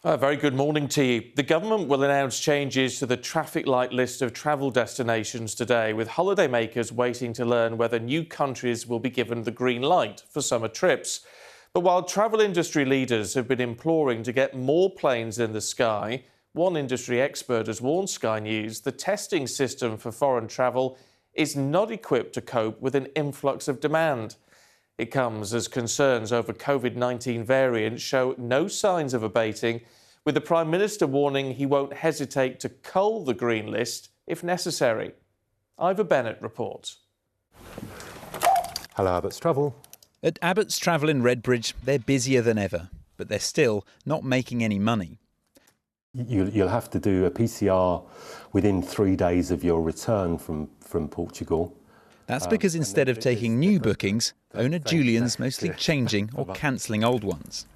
A very good morning to you. The government will announce changes to the traffic light list of travel destinations today, with holidaymakers waiting to learn whether new countries will be given the green light for summer trips. But while travel industry leaders have been imploring to get more planes in the sky, one industry expert has warned Sky News the testing system for foreign travel is not equipped to cope with an influx of demand. It comes as concerns over COVID-19 variants show no signs of abating, with the Prime Minister warning he won't hesitate to cull the green list if necessary. Ivor Bennett reports. Hello, Abbott's Travel. At Abbott's Travel in Redbridge, they're busier than ever, but they're still not making any money. You'll have to do a PCR within 3 days of your return from Portugal. That's because instead of taking new bookings, owner Julian's mostly changing or cancelling old ones.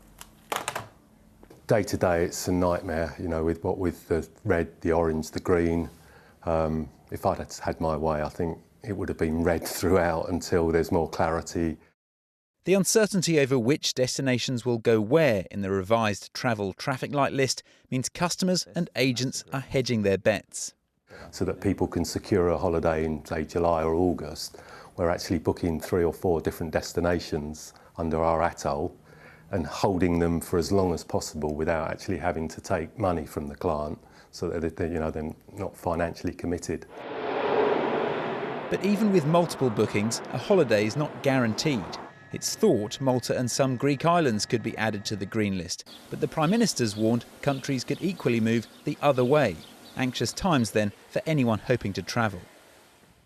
Day to day, it's a nightmare, with the red, the orange, the green. If I'd had my way, I think it would have been red throughout until there's more clarity. The uncertainty over which destinations will go where in the revised travel traffic light list means customers and agents are hedging their bets. So that people can secure a holiday in, say, July or August. We're actually booking 3 or 4 different destinations under our atoll and holding them for as long as possible without actually having to take money from the client, so that they're not financially committed. But even with multiple bookings, a holiday is not guaranteed. It's thought Malta and some Greek islands could be added to the green list, but the Prime Minister's warned countries could equally move the other way. Anxious times then for anyone hoping to travel.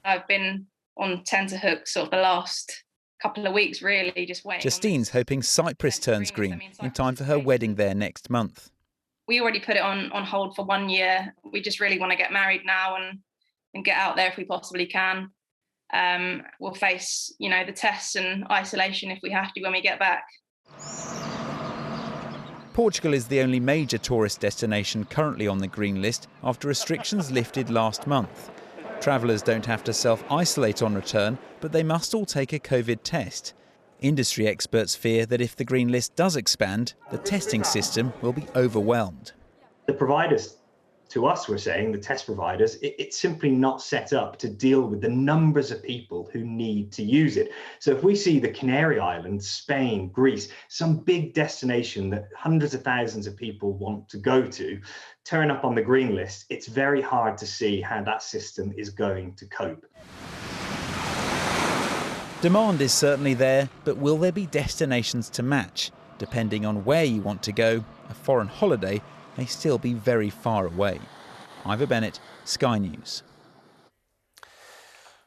I've been on tenterhooks sort of the last couple of weeks, really, just waiting. Justine's hoping Cyprus turns green in time for her wedding there next month. We already put it on hold for 1 year. We just really want to get married now and get out there if we possibly can. We'll face, the tests and isolation if we have to when we get back. Portugal is the only major tourist destination currently on the green list after restrictions lifted last month. Travellers don't have to self-isolate on return, but they must all take a COVID test. Industry experts fear that if the green list does expand, the testing system will be overwhelmed. The providers, to us, we're saying, the test providers, it's simply not set up to deal with the numbers of people who need to use it. So if we see the Canary Islands, Spain, Greece, some big destination that hundreds of thousands of people want to go to, turn up on the green list, it's very hard to see how that system is going to cope. Demand is certainly there, but will there be destinations to match? Depending on where you want to go, a foreign holiday may still be very far away. Ivor Bennett, Sky News.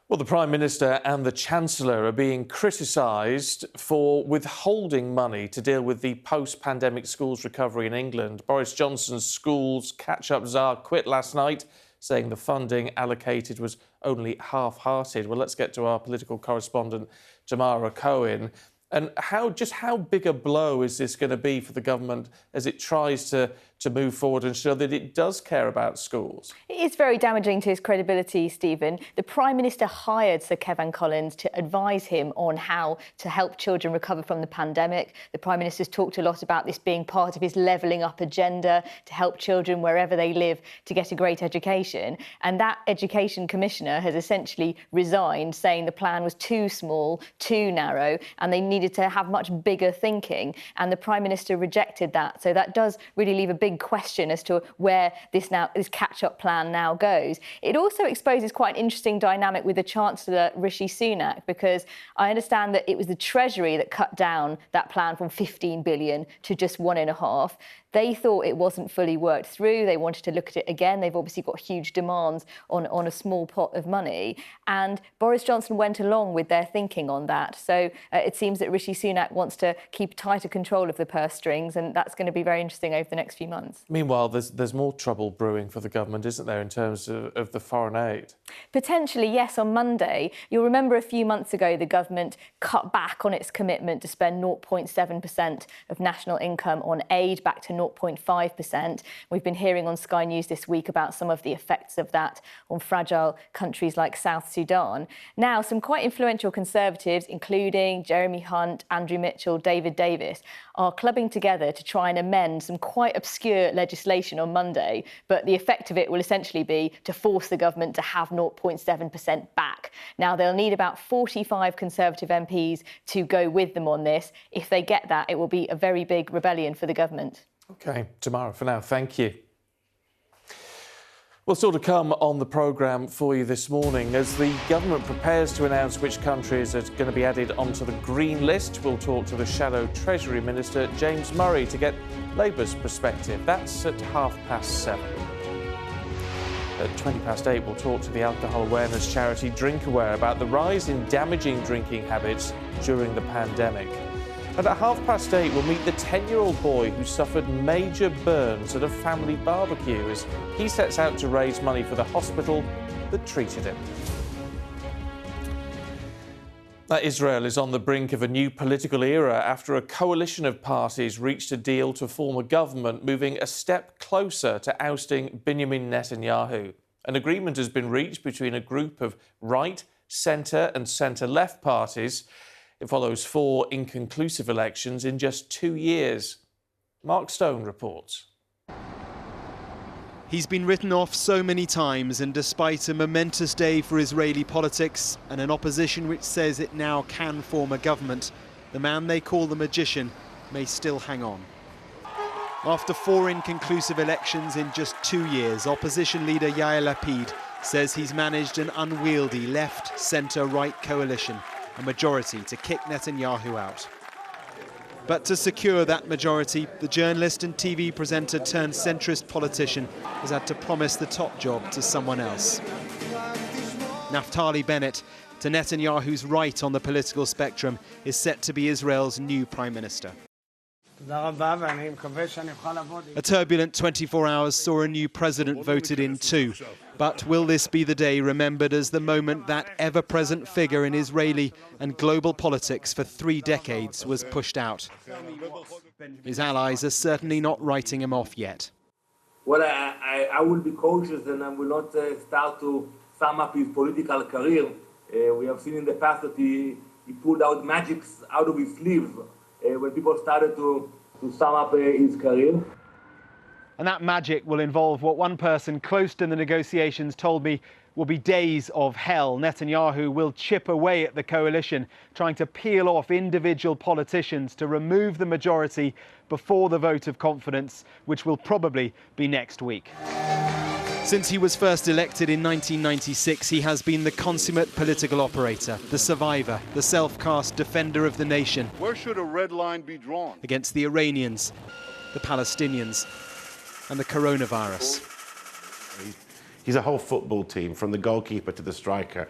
Well, the Prime Minister and the Chancellor are being criticised for withholding money to deal with the post-pandemic schools recovery in England. Boris Johnson's schools catch-up czar quit last night, saying the funding allocated was only half-hearted. Well, let's get to our political correspondent, Tamara Cohen. And how big a blow is this going to be for the government as it tries to move forward and show that it does care about schools? It is very damaging to his credibility, Stephen. The Prime Minister hired Sir Kevan Collins to advise him on how to help children recover from the pandemic. The Prime Minister's talked a lot about this being part of his levelling up agenda to help children wherever they live to get a great education. And that Education Commissioner has essentially resigned, saying the plan was too small, too narrow, and they needed to have much bigger thinking. And the Prime Minister rejected that. So that does really leave a big question as to where this catch-up plan now goes. It also exposes quite an interesting dynamic with the Chancellor, Rishi Sunak, because I understand that it was the Treasury that cut down that plan from 15 billion to just 1.5. They thought it wasn't fully worked through. They wanted to look at it again. They've obviously got huge demands on a small pot of money. And Boris Johnson went along with their thinking on that. So it seems that Rishi Sunak wants to keep tighter control of the purse strings, and that's going to be very interesting over the next few months. Meanwhile, there's more trouble brewing for the government, isn't there, in terms of the foreign aid? Potentially, yes. On Monday, you'll remember a few months ago, the government cut back on its commitment to spend 0.7% of national income on aid, back to 0.5%. We've been hearing on Sky News this week about some of the effects of that on fragile countries like South Sudan. Now, some quite influential Conservatives, including Jeremy Hunt Hunt, Andrew Mitchell, David Davis are clubbing together to try and amend some quite obscure legislation on Monday. But the effect of it will essentially be to force the government to have 0.7% back. Now, they'll need about 45 Conservative MPs to go with them on this. If they get that, it will be a very big rebellion for the government. OK, Tamara, for now, thank you. Well, still to come on the programme for you this morning. As the government prepares to announce which countries are going to be added onto the green list, we'll talk to the Shadow Treasury Minister, James Murray, to get Labour's perspective. That's at 7:30. At 8:20, we'll talk to the alcohol awareness charity DrinkAware about the rise in damaging drinking habits during the pandemic. And at 8:30, we'll meet the 10-year-old boy who suffered major burns at a family barbecue as he sets out to raise money for the hospital that treated him. Israel is on the brink of a new political era after a coalition of parties reached a deal to form a government, moving a step closer to ousting Benjamin Netanyahu. An agreement has been reached between a group of right, centre and centre-left parties. It follows 4 inconclusive elections in just 2 years. Mark Stone reports. He's been written off so many times, and despite a momentous day for Israeli politics and an opposition which says it now can form a government, the man they call the magician may still hang on. After 4 inconclusive elections in just 2 years, opposition leader Yair Lapid says he's managed an unwieldy left, centre, right coalition, a majority to kick Netanyahu out. But to secure that majority, the journalist and TV presenter turned centrist politician has had to promise the top job to someone else. Naftali Bennett, to Netanyahu's right on the political spectrum, is set to be Israel's new prime minister. A turbulent 24 hours saw a new president voted in too. But will this be the day remembered as the moment that ever-present figure in Israeli and global politics for 3 decades was pushed out? His allies are certainly not writing him off yet. Well, I will be cautious and I will not start to sum up his political career. We have seen in the past that he pulled out magics out of his sleeve when people started to sum up his career. And that magic will involve what one person close to the negotiations told me will be days of hell. Netanyahu will chip away at the coalition, trying to peel off individual politicians to remove the majority before the vote of confidence, which will probably be next week. Since he was first elected in 1996, he has been the consummate political operator, the survivor, the self-cast defender of the nation. Where should a red line be drawn? Against the Iranians, the Palestinians, and the coronavirus. He's a whole football team, from the goalkeeper to the striker,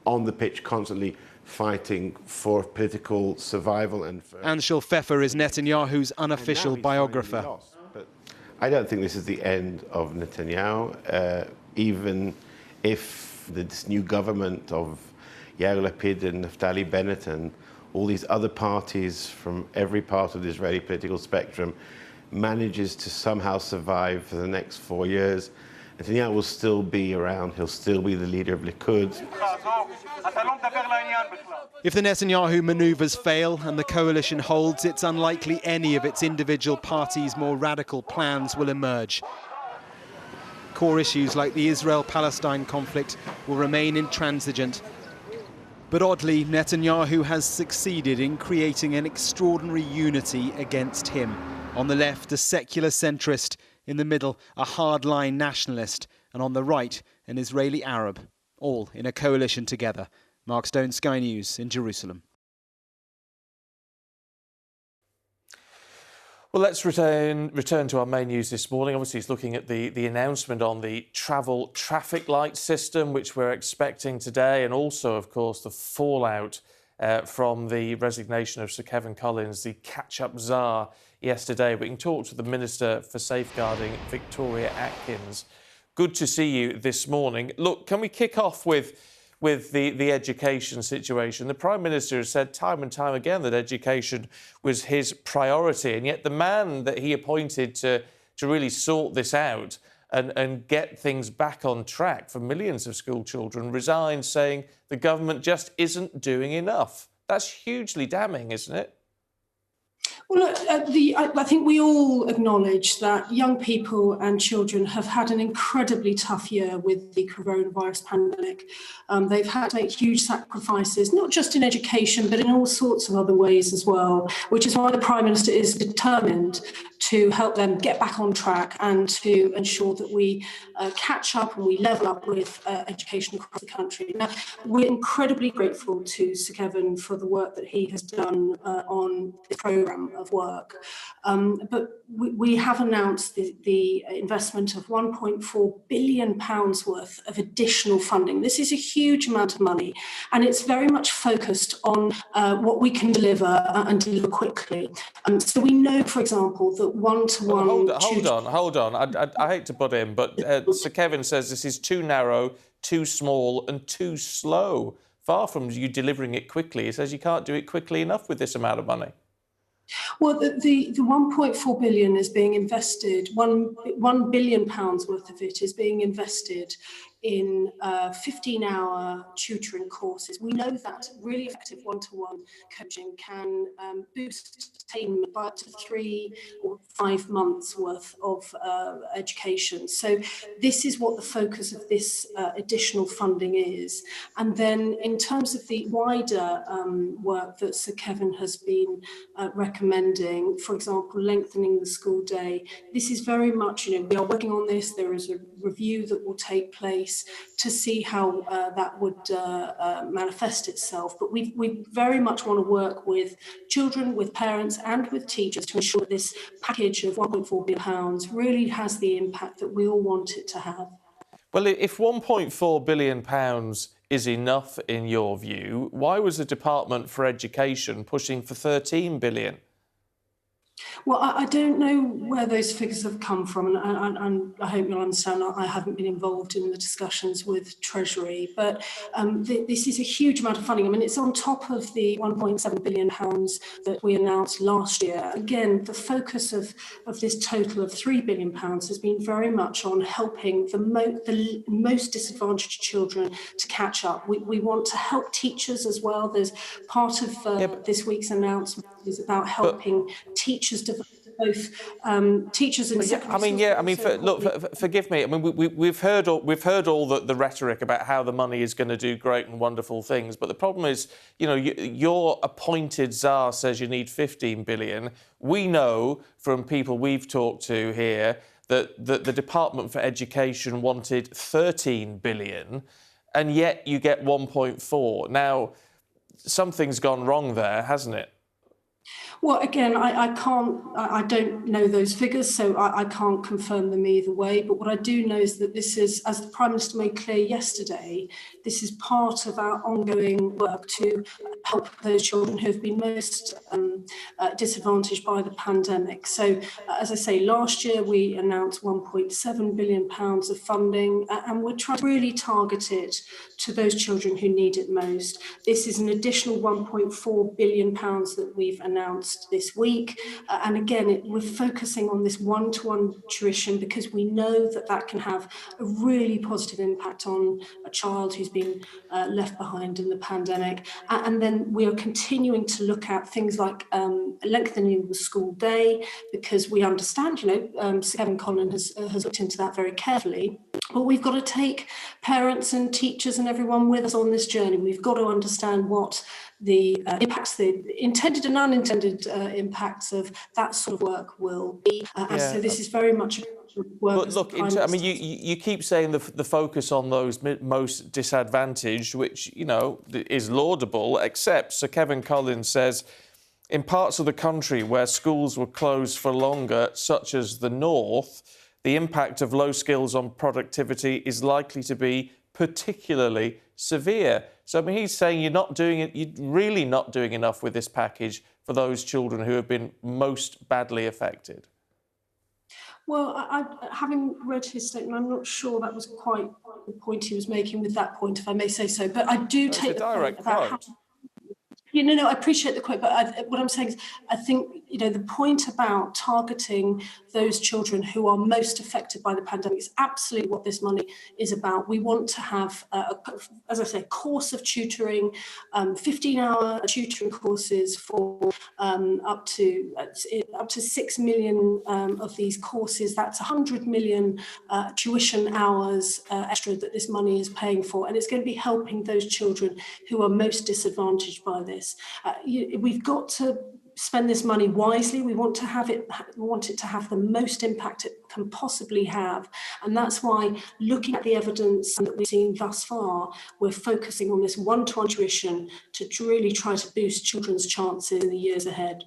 on the pitch constantly fighting for political survival. And Anshel Pfeffer is Netanyahu's unofficial biographer. But I don't think this is the end of Netanyahu, even if this new government of Yair Lapid and Naftali Bennett and all these other parties from every part of the Israeli political spectrum manages to somehow survive for the next 4 years. Netanyahu will still be around, he'll still be the leader of Likud. If the Netanyahu manoeuvres fail and the coalition holds, it's unlikely any of its individual parties' more radical plans will emerge. Core issues like the Israel-Palestine conflict will remain intransigent. But oddly, Netanyahu has succeeded in creating an extraordinary unity against him. On the left, a secular centrist. In the middle, a hardline nationalist. And on the right, an Israeli Arab. All in a coalition together. Mark Stone, Sky News in Jerusalem. Well, let's return to our main news this morning. Obviously, it's looking at the announcement on the travel traffic light system, which we're expecting today, and also, of course, the fallout from the resignation of Sir Kevin Collins, the catch-up czar, yesterday. We can talk to the Minister for Safeguarding, Victoria Atkins. Good to see you this morning. Look, can we kick off with the education situation? The Prime Minister has said time and time again that education was his priority, and yet the man that he appointed to really sort this out and get things back on track for millions of school children resigned, saying the government just isn't doing enough. That's hugely damning, isn't it? Well, look, I think we all acknowledge that young people and children have had an incredibly tough year with the coronavirus pandemic. They've had to make huge sacrifices, not just in education, but in all sorts of other ways as well, which is why the Prime Minister is determined to help them get back on track and to ensure that we catch up and we level up with education across the country. Now, we're incredibly grateful to Sir Kevin for the work that he has done on this programme of work. But we have announced the investment of £1.4 billion worth of additional funding. This is a huge amount of money, and it's very much focused on what we can deliver and deliver quickly. So we know, for example, that one-to-one... Hold on. I hate to butt in, but Sir Kevin says this is too narrow, too small and too slow. Far from you delivering it quickly. He says you can't do it quickly enough with this amount of money. Well, the 1.4 billion is being invested, £1 billion worth of it is being invested in 15-hour tutoring courses. We know that really effective one-to-one coaching can boost attainment by up to 3 or 5 months worth of education. So this is what the focus of this additional funding is. And then in terms of the wider work that Sir Kevin has been recommending, for example, lengthening the school day, this is very much, we are working on this. There is a review that will take place to see how that would manifest itself. But we very much want to work with children, with parents and with teachers to ensure that this package of £1.4 billion really has the impact that we all want it to have. Well, if £1.4 billion is enough in your view, why was the Department for Education pushing for £13 billion? Well, I don't know where those figures have come from, and I hope you'll understand I haven't been involved in the discussions with Treasury, but this is a huge amount of funding. I mean, it's on top of the £1.7 billion that we announced last year. Again, the focus of this total of £3 billion has been very much on helping the most disadvantaged children to catch up. We want to help teachers as well. There's part of this week's announcement is about helping teachers develop both teachers and secondary schools. Forgive me. I mean, we've heard all the rhetoric about how the money is going to do great and wonderful things, but the problem is, your appointed tsar says you need 15 billion. We know from people we've talked to here that the Department for Education wanted 13 billion, and yet you get 1.4. Now, something's gone wrong there, hasn't it? Well, again, I don't know those figures, so I can't confirm them either way. But what I do know is that this is, as the Prime Minister made clear yesterday, this is part of our ongoing work to help those children who have been most disadvantaged by the pandemic. So, as I say, last year we announced £1.7 billion of funding, and we're trying to really target it to those children who need it most. This is an additional £1.4 billion that we've announced this week. And again, we're focusing on this one-to-one tuition because we know that can have a really positive impact on a child who's been left behind in the pandemic. And then we are continuing to look at things like lengthening the school day, because we understand, Sir Kevin Collins has looked into that very carefully. But we've got to take parents and teachers and everyone with us on this journey. We've got to understand what the impacts, the intended and unintended impacts of that sort of work will be. So this is very much work. But look, you keep saying the focus on those most disadvantaged, which, is laudable, except Sir Kevin Collins says, in parts of the country where schools were closed for longer, such as the north, the impact of low skills on productivity is likely to be particularly severe. So, I mean, he's saying you're really not doing enough with this package for those children who have been most badly affected. Well, having read his statement, I'm not sure that was quite the point he was making with that point, if I may say so. But I do take the point about how... I appreciate the quote, but what I'm saying is I think the point about targeting those children who are most affected by the pandemic is absolutely what this money is about. We want to have, as I say, a course of tutoring, 15-hour tutoring courses for up to 6 million of these courses. That's 100 million tuition hours extra that this money is paying for, and it's going to be helping those children who are most disadvantaged by this. We've got to spend this money wisely. We want it to have the most impact it can possibly have, and that's why, looking at the evidence that we've seen thus far, we're focusing on this one-to-one tuition to really try to boost children's chances in the years ahead.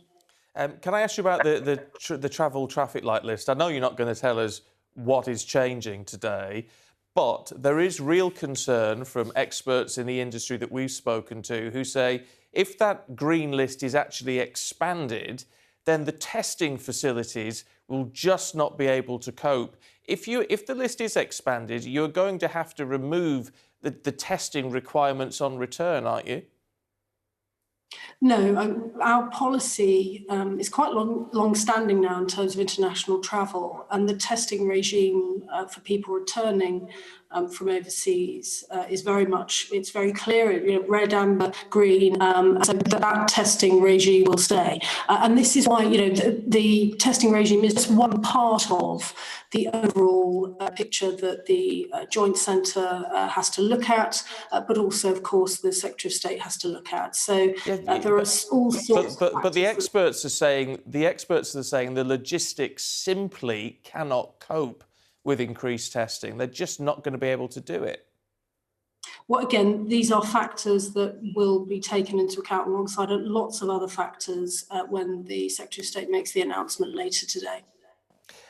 Can I ask you about the travel traffic light list? I know you're not going to tell us what is changing today, but there is real concern from experts in the industry that we've spoken to who say if that green list is actually expanded, then the testing facilities will just not be able to cope. If the list is expanded, you're going to have to remove the testing requirements on return, aren't you? No, our policy is quite long-standing now in terms of international travel, and the testing regime for people returning from overseas is very clear, red, amber, green, so that testing regime will stay. And this is why, the testing regime is just one part of the overall picture that the Joint Centre has to look at, but also, of course, the Secretary of State has to look at. So there are all sorts. But the experts are saying the logistics simply cannot cope with increased testing. They're just not going to be able to do it. Well, again, these are factors that will be taken into account alongside lots of other factors when the Secretary of State makes the announcement later today.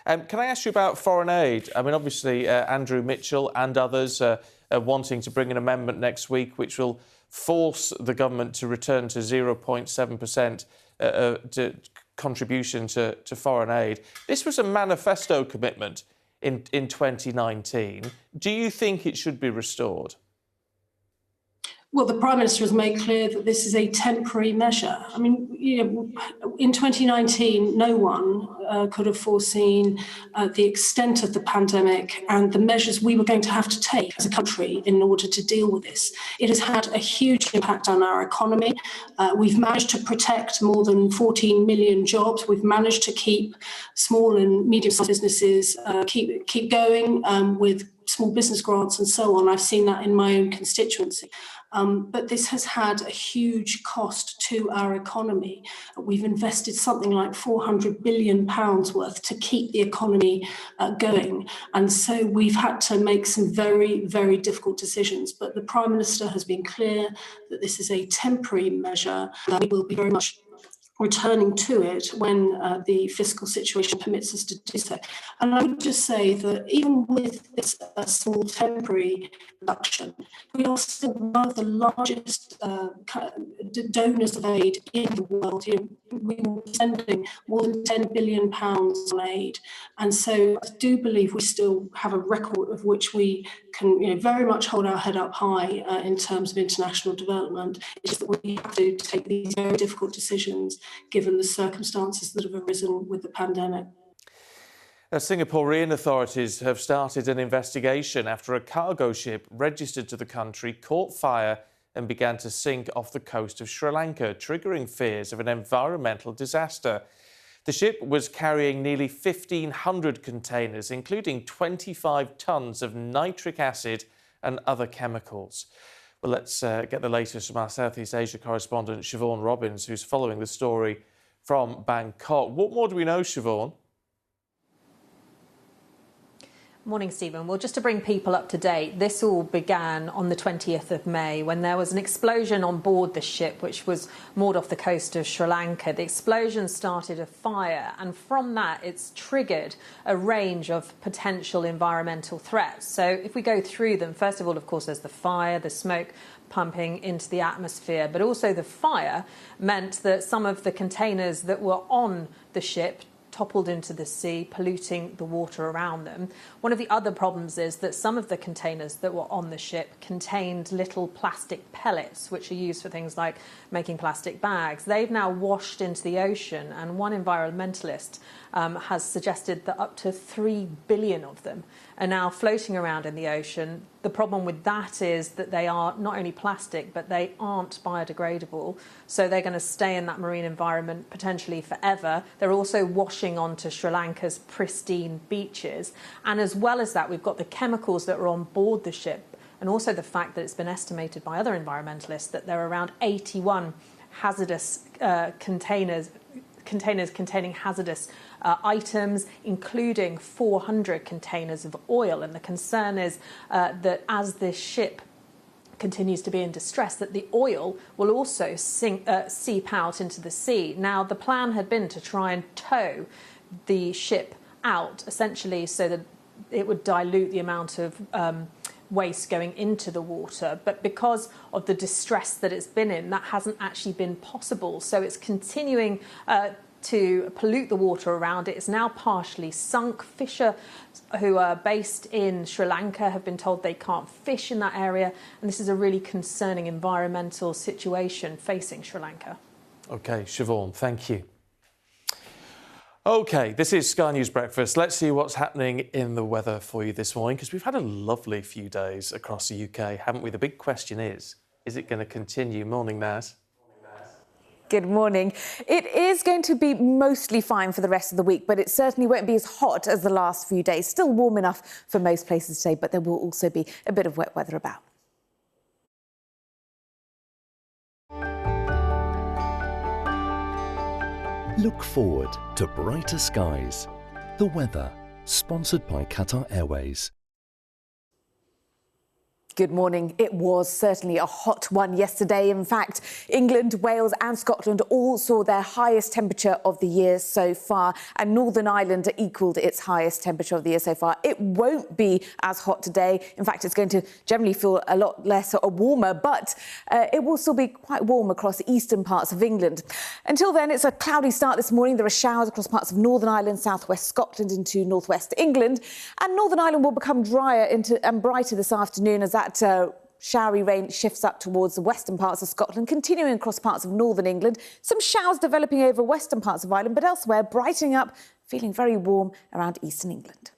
Can I ask you about foreign aid? I mean, obviously, Andrew Mitchell and others are wanting to bring an amendment next week which will force the government to return to 0.7% contribution to foreign aid. This was a manifesto commitment in 2019. Do you think it should be restored? Well, the Prime Minister has made clear that this is a temporary measure. I mean, in 2019, no one could have foreseen the extent of the pandemic and the measures we were going to have to take as a country in order to deal with this. It has had a huge impact on our economy. We've managed to protect more than 14 million jobs. We've managed to keep small and medium-sized businesses keep going with small business grants and so on. I've seen that in my own constituency. But this has had a huge cost to our economy. We've invested something like £400 billion worth to keep the economy going. And so we've had to make some very, very difficult decisions. But the Prime Minister has been clear that this is a temporary measure. We will be very much returning to it when the fiscal situation permits us to do so. And I would just say that even with this small temporary reduction, we are still one of the largest donors of aid in the world. We will be spending more than £10 billion on aid. And so I do believe we still have a record of which we can very much hold our head up high in terms of international development. It's just that we have to take these very difficult decisions given the circumstances that have arisen with the pandemic. Singaporean authorities have started an investigation after a cargo ship registered to the country caught fire and began to sink off the coast of Sri Lanka, triggering fears of an environmental disaster. The ship was carrying nearly 1,500 containers, including 25 tonnes of nitric acid and other chemicals. Well, let's get the latest from our Southeast Asia correspondent, Siobhan Robbins, who's following the story from Bangkok. What more do we know, Siobhan? Morning, Stephen. Well, just to bring people up to date, this all began on the 20th of May when there was an explosion on board the ship, which was moored off the coast of Sri Lanka. The explosion started a fire, and from that, it's triggered a range of potential environmental threats. So if we go through them, first of all, of course, there's the fire, the smoke pumping into the atmosphere, but also the fire meant that some of the containers that were on the ship toppled into the sea, polluting the water around them. One of the other problems is that some of the containers that were on the ship contained little plastic pellets, which are used for things like making plastic bags. They've now washed into the ocean, and one environmentalist has suggested that up to 3 billion of them are now floating around in the ocean. The problem with that is that they are not only plastic, but they aren't biodegradable. So they're going to stay in that marine environment potentially forever. They're also washing onto Sri Lanka's pristine beaches. And as well as that, we've got the chemicals that are on board the ship, and also the fact that it's been estimated by other environmentalists that there are around 81 hazardous containers containing hazardous items, including 400 containers of oil. And the concern is that as this ship continues to be in distress, that the oil will also seep out into the sea. Now, the plan had been to try and tow the ship out, essentially so that it would dilute the amount of waste going into the water. But because of the distress that it's been in, that hasn't actually been possible. So it's continuing to pollute the water around it. It's now partially sunk. Fisher who are based in Sri Lanka have been told they can't fish in that area. And this is a really concerning environmental situation facing Sri Lanka. OK, Siobhan, thank you. OK, this is Sky News Breakfast. Let's see what's happening in the weather for you this morning, because we've had a lovely few days across the UK, haven't we? The big question is it going to continue? Morning, Naz. Good morning. It is going to be mostly fine for the rest of the week, but it certainly won't be as hot as the last few days. Still warm enough for most places today, but there will also be a bit of wet weather about. Look forward to brighter skies. The weather, sponsored by Qatar Airways. Good morning. It was certainly a hot one yesterday. In fact, England, Wales and Scotland all saw their highest temperature of the year so far, and Northern Ireland equalled its highest temperature of the year so far. It won't be as hot today. In fact, it's going to generally feel a lot less or warmer, but it will still be quite warm across the eastern parts of England. Until then, it's a cloudy start this morning. There are showers across parts of Northern Ireland, southwest Scotland into northwest England, and Northern Ireland will become drier and brighter this afternoon as that showery rain shifts up towards the western parts of Scotland, continuing across parts of northern England. Some showers developing over western parts of Ireland, but elsewhere brightening up, feeling very warm around eastern England.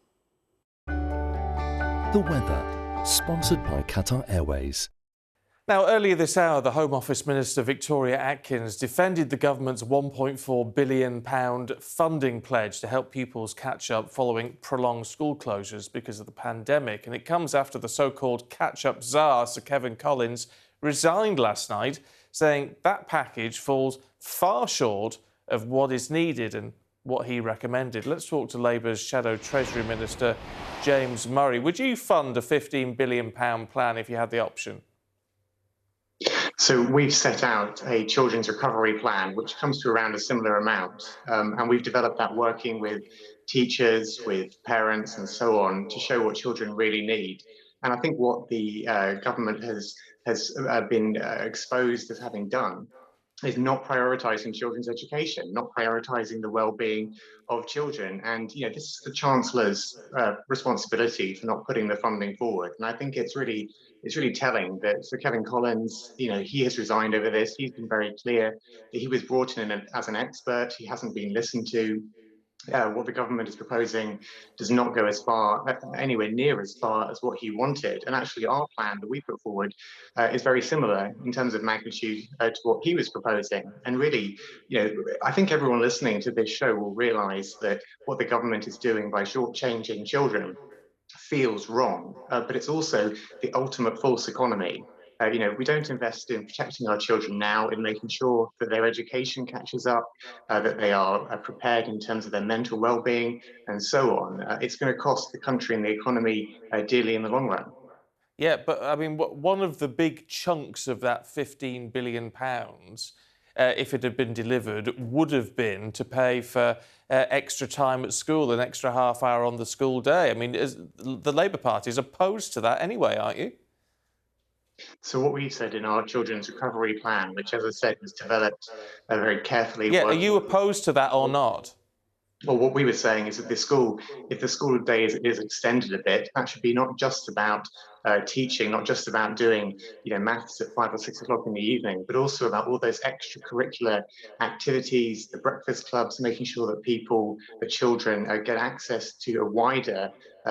The weather, sponsored by Qatar Airways. Now, earlier this hour, the Home Office Minister Victoria Atkins defended the government's £1.4 billion funding pledge to help pupils catch up following prolonged school closures because of the pandemic. And it comes after the so-called catch-up tsar, Sir Kevin Collins, resigned last night, saying that package falls far short of what is needed and what he recommended. Let's talk to Labour's Shadow Treasury Minister, James Murray. Would you fund a £15 billion plan if you had the option? So we've set out a children's recovery plan, which comes to around a similar amount. And we've developed that working with teachers, with parents and so on to show what children really need. And I think what the government has been exposed as having done is not prioritising children's education, not prioritising the well-being of children. And, you know, this is the Chancellor's responsibility for not putting the funding forward. And I think it's really telling that Sir Kevin Collins, you know, he has resigned over this. He's been very clear that he was brought in as an expert. He hasn't been listened to. What the government is proposing does not go anywhere near as far as what he wanted. And actually our plan that we put forward is very similar in terms of magnitude to what he was proposing. And really, you know, I think everyone listening to this show will realise that what the government is doing by shortchanging children feels wrong, but it's also the ultimate false economy. You know, we don't invest in protecting our children now, in making sure that their education catches up, that they are prepared in terms of their mental well-being and so on. It's going to cost the country and the economy dearly in the long run. Yeah, but I mean, one of the big chunks of that £15 billion, if it had been delivered, would have been to pay for extra time at school, an extra half hour on the school day. I mean, the Labour Party is opposed to that anyway, aren't you? So what we've said in our children's recovery plan, which, as I said, was developed very carefully. Yeah, are you opposed to that or not? Well, what we were saying is that if the school day is extended a bit, that should be not just about teaching, not just about doing, maths at 5 or 6 o'clock in the evening, but also about all those extracurricular activities, the breakfast clubs, making sure that the children get access to a wider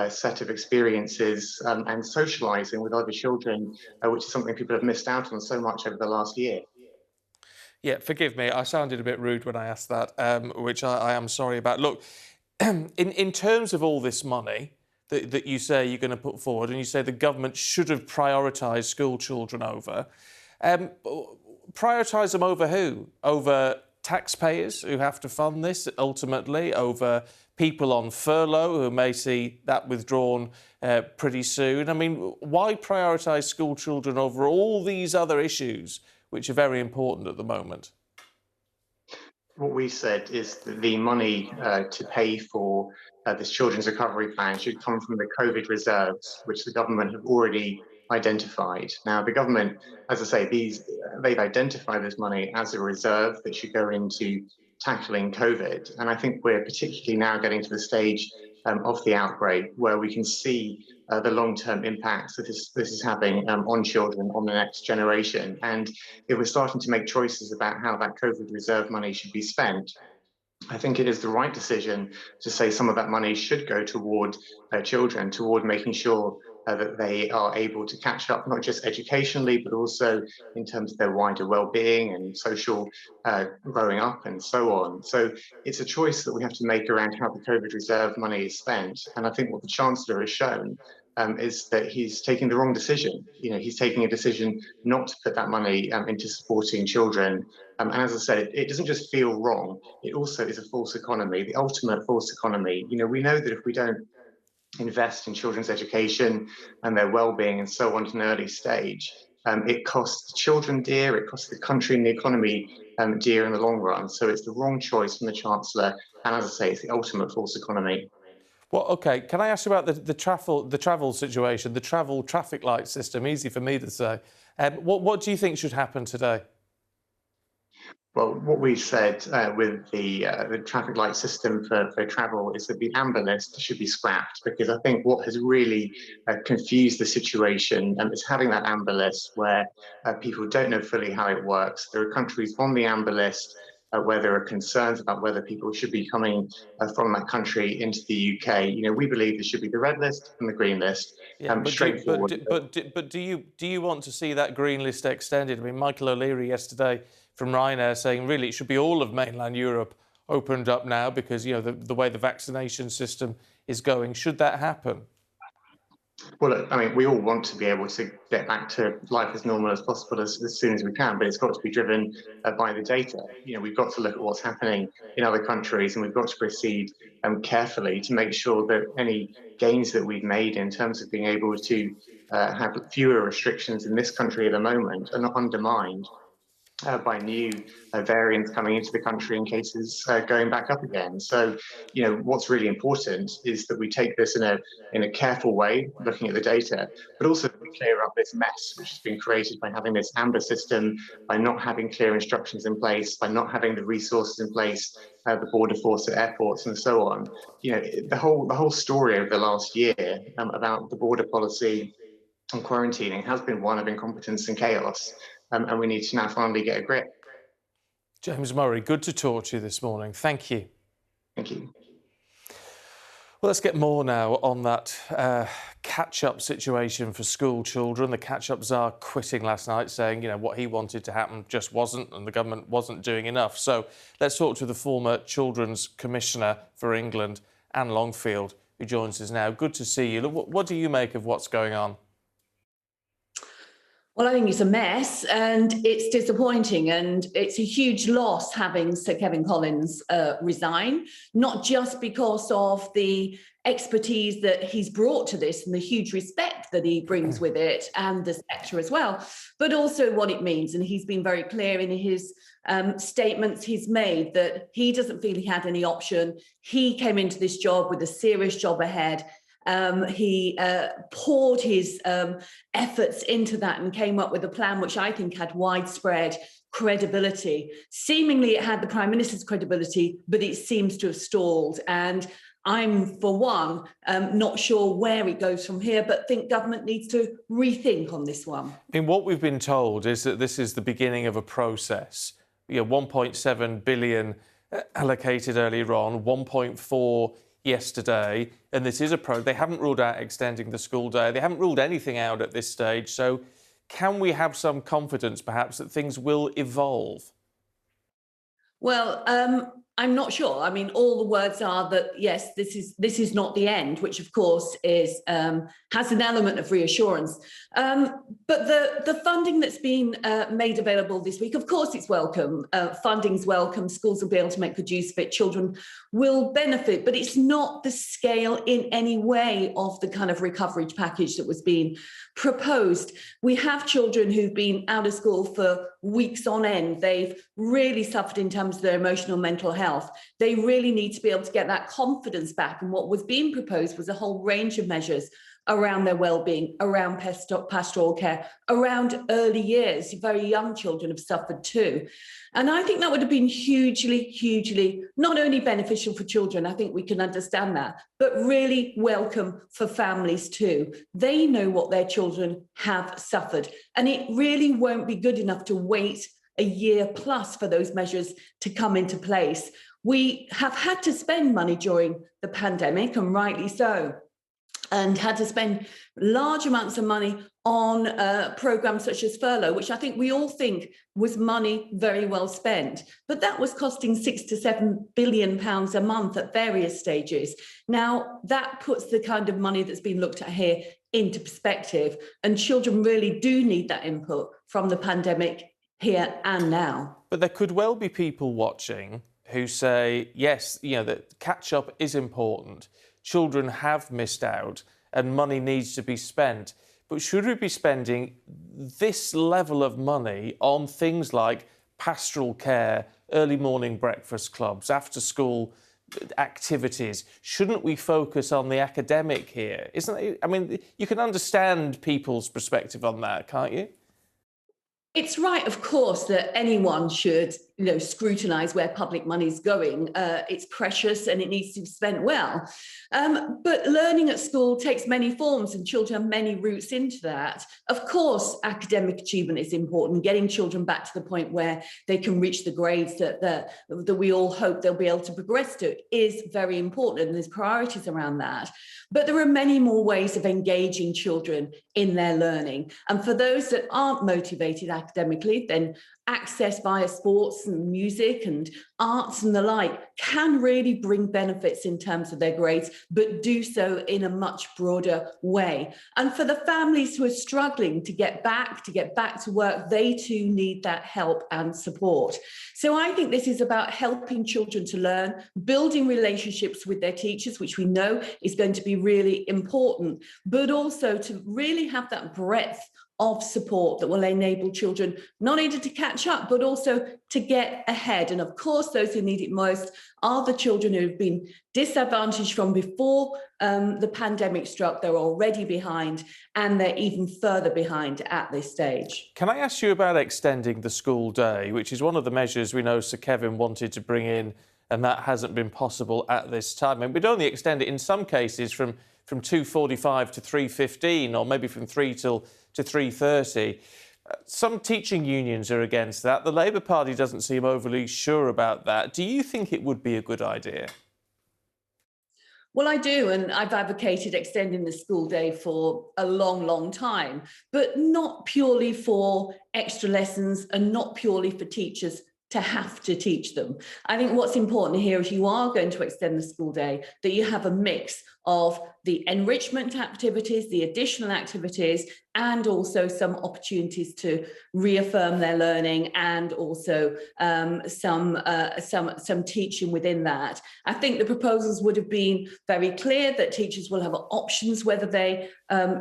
set of experiences and socialising with other children, which is something people have missed out on so much over the last year. Yeah, forgive me, I sounded a bit rude when I asked that, which I am sorry about. Look, in terms of all this money that you say you're going to put forward, and you say the government should have prioritised school children over, prioritise them over who? Over taxpayers who have to fund this ultimately, over people on furlough who may see that withdrawn pretty soon? I mean, why prioritise school children over all these other issues which are very important at the moment? What we said is that the money to pay for this children's recovery plan should come from the COVID reserves, which the government have already identified. Now, the government, as I say, they've identified this money as a reserve that should go into tackling COVID. And I think we're particularly now getting to the stage of the outbreak where we can see the long-term impacts that this is having on children, on the next generation. And if we're starting to make choices about how that COVID reserve money should be spent, I think it is the right decision to say some of that money should go toward children, toward making sure that they are able to catch up, not just educationally, but also in terms of their wider well-being and social growing up and so on. So it's a choice that we have to make around how the COVID reserve money is spent. And I think what the Chancellor has shown is that he's taking the wrong decision. He's taking a decision not to put that money into supporting children. And as I said, it doesn't just feel wrong, it also is a false economy, the ultimate false economy. We know that if we don't invest in children's education and their well-being and so on at an early stage, it costs children dear, it costs the country and the economy dear in the long run. So it's the wrong choice from the Chancellor. And as I say, it's the ultimate false economy. Well, OK, can I ask you about the travel situation, the travel traffic light system? Easy for me to say. What do you think should happen today? Well, what we've said with the traffic light system for travel is that the amber list should be scrapped, because I think what has really confused the situation is having that amber list where people don't know fully how it works. There are countries on the amber list where there are concerns about whether people should be coming from that country into the UK. We believe there should be the red list and the green list. Yeah, Straightforward. But do you want to see that green list extended? I mean, Michael O'Leary yesterday from Ryanair saying really it should be all of mainland Europe opened up now because the way the vaccination system is going. Should that happen? Well, look, I mean, we all want to be able to get back to life as normal as possible as soon as we can, but it's got to be driven by the data. We've got to look at what's happening in other countries, and we've got to proceed carefully to make sure that any gains that we've made in terms of being able to have fewer restrictions in this country at the moment are not undermined by new variants coming into the country and cases going back up again. So, what's really important is that we take this in a careful way, looking at the data, but also that we clear up this mess which has been created by having this amber system, by not having clear instructions in place, by not having the resources in place, the border force at airports and so on. The whole story over the last year about the border policy and quarantining has been one of incompetence and chaos. And we need to now finally get a grip. James Murray, good to talk to you this morning. Thank you. Thank you. Well, let's get more now on that catch-up situation for school children. The catch-up czar quitting last night, saying, what he wanted to happen just wasn't, and the government wasn't doing enough. So let's talk to the former Children's Commissioner for England, Anne Longfield, who joins us now. Good to see you. What do you make of what's going on? Well, I think it's a mess and it's disappointing, and it's a huge loss having Sir Kevin Collins resign, not just because of the expertise that he's brought to this and the huge respect that he brings with it and the sector as well, but also what it means. And he's been very clear in his statements he's made that he doesn't feel he had any option. He came into this job with a serious job ahead. He poured his efforts into that and came up with a plan which I think had widespread credibility. Seemingly it had the Prime Minister's credibility, but it seems to have stalled. And I'm, for one, not sure where it goes from here, but think government needs to rethink on this one. I mean, what we've been told is that this is the beginning of a process. 1.7 billion allocated earlier on, 1.4 yesterday, and this is a they haven't ruled out extending the school day. They haven't ruled anything out at this stage. So can we have some confidence, perhaps, that things will evolve? Well, I'm not sure. I mean, all the words are that, yes, this is not the end, which, of course, is has an element of reassurance. But the funding that's been made available this week, of course, it's welcome. Funding's welcome. Schools will be able to make good use of it. Children will benefit. But it's not the scale in any way of the kind of recovery package that was being proposed. We have children who've been out of school for weeks on end. They've really suffered in terms of their emotional mental health. They really need to be able to get that confidence back. And what was being proposed was a whole range of measures around their well-being, around pastoral care, around early years. Very young children have suffered too. And I think that would have been hugely, hugely not only beneficial for children, I think we can understand that, but really welcome for families too. They know what their children have suffered. And it really won't be good enough to wait a year plus for those measures to come into place. We have had to spend money during the pandemic, and rightly so, and had to spend large amounts of money on programmes such as furlough, which I think we all think was money very well spent. But that was costing £6 to £7 billion a month at various stages. Now, that puts the kind of money that's been looked at here into perspective, and children really do need that input from the pandemic here and now. But there could well be people watching who say, yes, that catch-up is important. Children have missed out and money needs to be spent. But should we be spending this level of money on things like pastoral care, early morning breakfast clubs, after-school activities? Shouldn't we focus on the academic here? Isn't it? I mean, you can understand people's perspective on that, can't you? It's right, of course, that anyone should, scrutinise where public money is going. It's precious and it needs to be spent well. But learning at school takes many forms and children have many routes into that. Of course, academic achievement is important. Getting children back to the point where they can reach the grades that we all hope they'll be able to progress to is very important, and there's priorities around that. But there are many more ways of engaging children in their learning. And for those that aren't motivated academically, then access via sports and music and arts and the like can really bring benefits in terms of their grades, but do so in a much broader way. And for the families who are struggling to get back to work, they too need that help and support. So I think this is about helping children to learn, building relationships with their teachers, which we know is going to be really important, but also to really have that breadth of support that will enable children not only to catch up, but also to get ahead. And of course, those who need it most are the children who have been disadvantaged from before the pandemic struck. They're already behind, and they're even further behind at this stage. Can I ask you about extending the school day, which is one of the measures we know Sir Kevin wanted to bring in, and that hasn't been possible at this time. And we'd only extend it in some cases from 2:45 to 3:15, or maybe from 3 to 3:30. Some teaching unions are against that. The Labour Party doesn't seem overly sure about that. Do you think it would be a good idea? Well, I do, and I've advocated extending the school day for a long, long time, but not purely for extra lessons and not purely for teachers to have to teach them. I think what's important here is you are going to extend the school day, that you have a mix of the enrichment activities, the additional activities, and also some opportunities to reaffirm their learning, and also some teaching within that. I think the proposals would have been very clear that teachers will have options whether they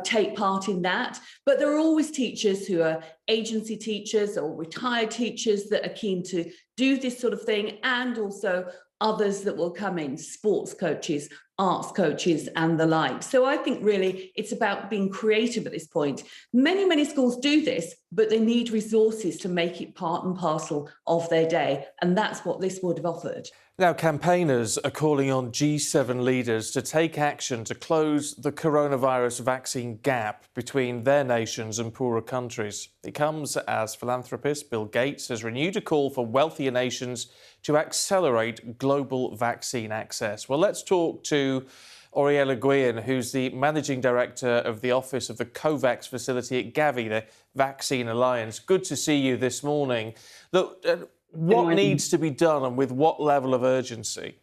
take part in that, but there are always teachers who are agency teachers or retired teachers that are keen to do this sort of thing, and also others that will come in, sports coaches, arts coaches and the like. So I think really it's about being creative at this point. Many schools do this, but they need resources to make it part and parcel of their day. And that's what this would have offered. Now, campaigners are calling on G7 leaders to take action to close the coronavirus vaccine gap between their nations and poorer countries. It comes as philanthropist Bill Gates has renewed a call for wealthier nations to accelerate global vaccine access. Well, let's talk to Oriella Guillen, who's the Managing Director of the Office of the COVAX facility at Gavi, the Vaccine Alliance. Good to see you this morning. Look, what needs to be done and with what level of urgency?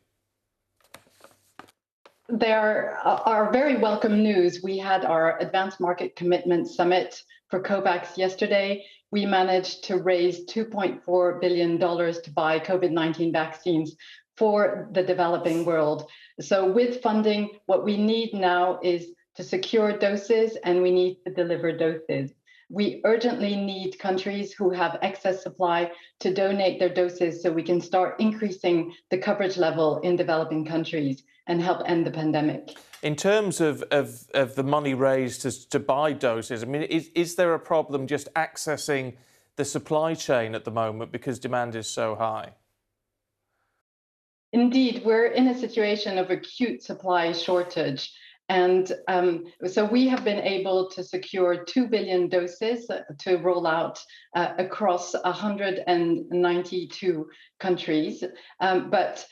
There are very welcome news. We had our Advanced Market Commitment Summit for COVAX yesterday. We managed to raise $2.4 billion to buy COVID-19 vaccines for the developing world. So with funding, what we need now is to secure doses, and we need to deliver doses. We urgently need countries who have excess supply to donate their doses so we can start increasing the coverage level in developing countries and help end the pandemic. In terms of the money raised to buy doses, I mean, is there a problem just accessing the supply chain at the moment because demand is so high? Indeed, we're in a situation of acute supply shortage. And so we have been able to secure 2 billion doses to roll out across 192 countries. But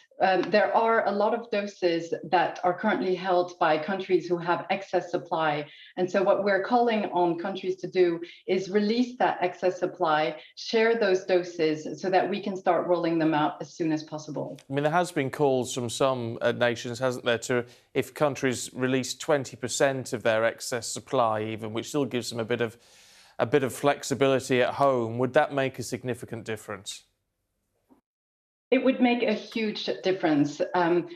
there are a lot of doses that are currently held by countries who have excess supply. And so what we're calling on countries to do is release that excess supply, share those doses so that we can start rolling them out as soon as possible. I mean, there has been calls from some nations, hasn't there, to if countries release 20% of their excess supply even, which still gives them a bit of flexibility at home, would that make a significant difference? It would make a huge difference.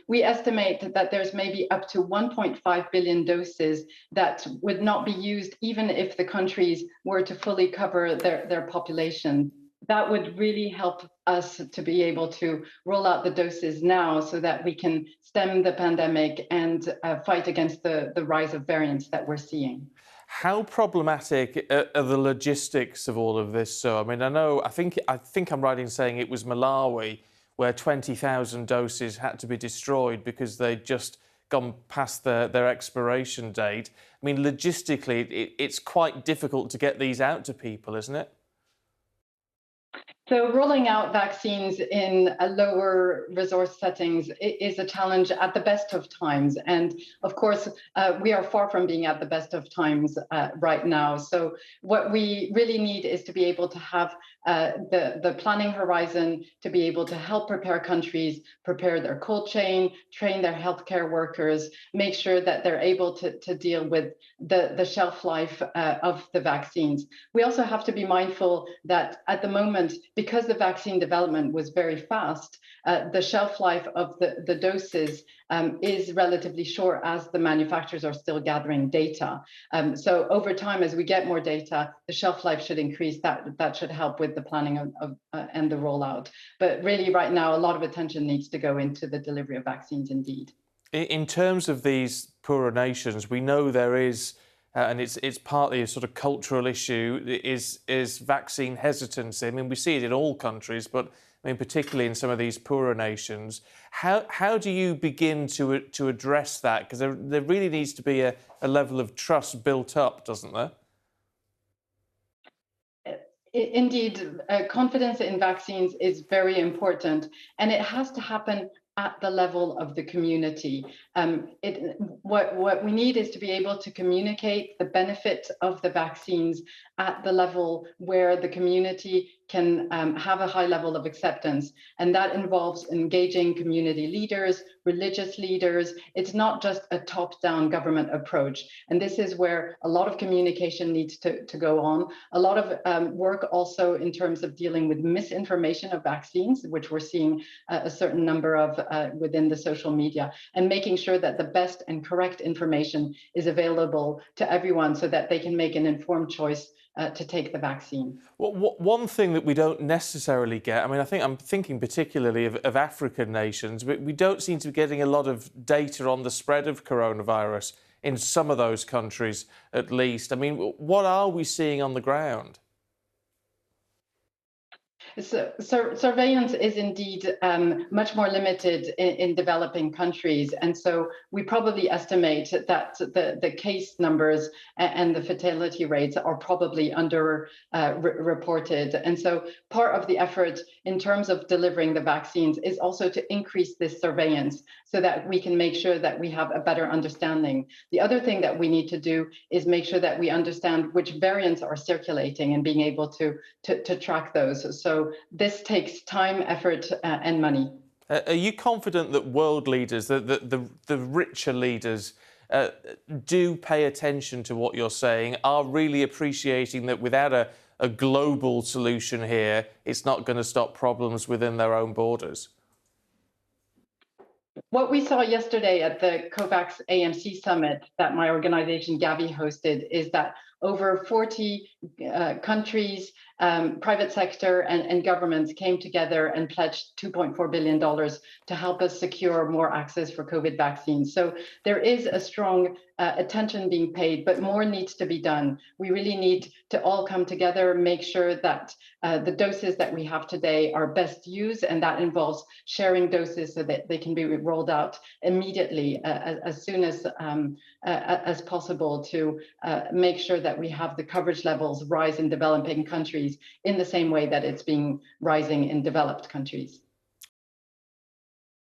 We estimate that there's maybe up to 1.5 billion doses that would not be used even if the countries were to fully cover their population. That would really help us to be able to roll out the doses now so that we can stem the pandemic and fight against the rise of variants that we're seeing. How problematic are the logistics of all of this? So, I mean, I think I'm right in saying it was Malawi where 20,000 doses had to be destroyed because they'd just gone past their expiration date. I mean, logistically, it's quite difficult to get these out to people, isn't it? So rolling out vaccines in lower resource settings is a challenge at the best of times. And of course, we are far from being at the best of times right now. So what we really need is to be able to have the planning horizon to be able to help prepare countries, prepare their cold chain, train their healthcare workers, make sure that they're able to deal with the shelf life of the vaccines. We also have to be mindful that at the moment, because the vaccine development was very fast, the shelf life of the doses is relatively short as the manufacturers are still gathering data. So over time, as we get more data, the shelf life should increase. That should help with the planning and the rollout. But really right now, a lot of attention needs to go into the delivery of vaccines indeed. In terms of these poorer nations, we know there is and it's partly a sort of cultural issue, is vaccine hesitancy. I mean, we see it in all countries, but I mean, particularly in some of these poorer nations. How do you begin to address that? Because there really needs to be a level of trust built up, doesn't there? Indeed, confidence in vaccines is very important, and it has to happen at the level of the community. What we need is to be able to communicate the benefit of the vaccines at the level where the community can have a high level of acceptance. And that involves engaging community leaders, religious leaders. It's not just a top-down government approach. And this is where a lot of communication needs to go on. A lot of work also in terms of dealing with misinformation of vaccines, which we're seeing a certain number of within the social media, and making sure that the best and correct information is available to everyone so that they can make an informed choice to take the vaccine. Well, one thing that we don't necessarily get. I mean, I think I'm thinking particularly of African nations, but we don't seem to be getting a lot of data on the spread of coronavirus in some of those countries, at least. I mean, what are we seeing on the ground? So, surveillance is indeed much more limited in developing countries. And so we probably estimate that the case numbers and the fatality rates are probably reported. And so part of the effort in terms of delivering the vaccines is also to increase this surveillance so that we can make sure that we have a better understanding. The other thing that we need to do is make sure that we understand which variants are circulating and being able to track those. So this takes time, effort, and money. Are you confident that world leaders, the richer leaders, do pay attention to what you're saying, are really appreciating that without a global solution here, it's not going to stop problems within their own borders? What we saw yesterday at the COVAX AMC summit that my organization Gavi hosted is that over 40 countries, private sector and governments came together and pledged $2.4 billion to help us secure more access for COVID vaccines. So there is a strong attention being paid, but more needs to be done. We really need to all come together, make sure that the doses that we have today are best used, and that involves sharing doses so that they can be rolled out immediately as soon as possible to make sure that we have the coverage levels rise in developing countries in the same way that it's been rising in developed countries.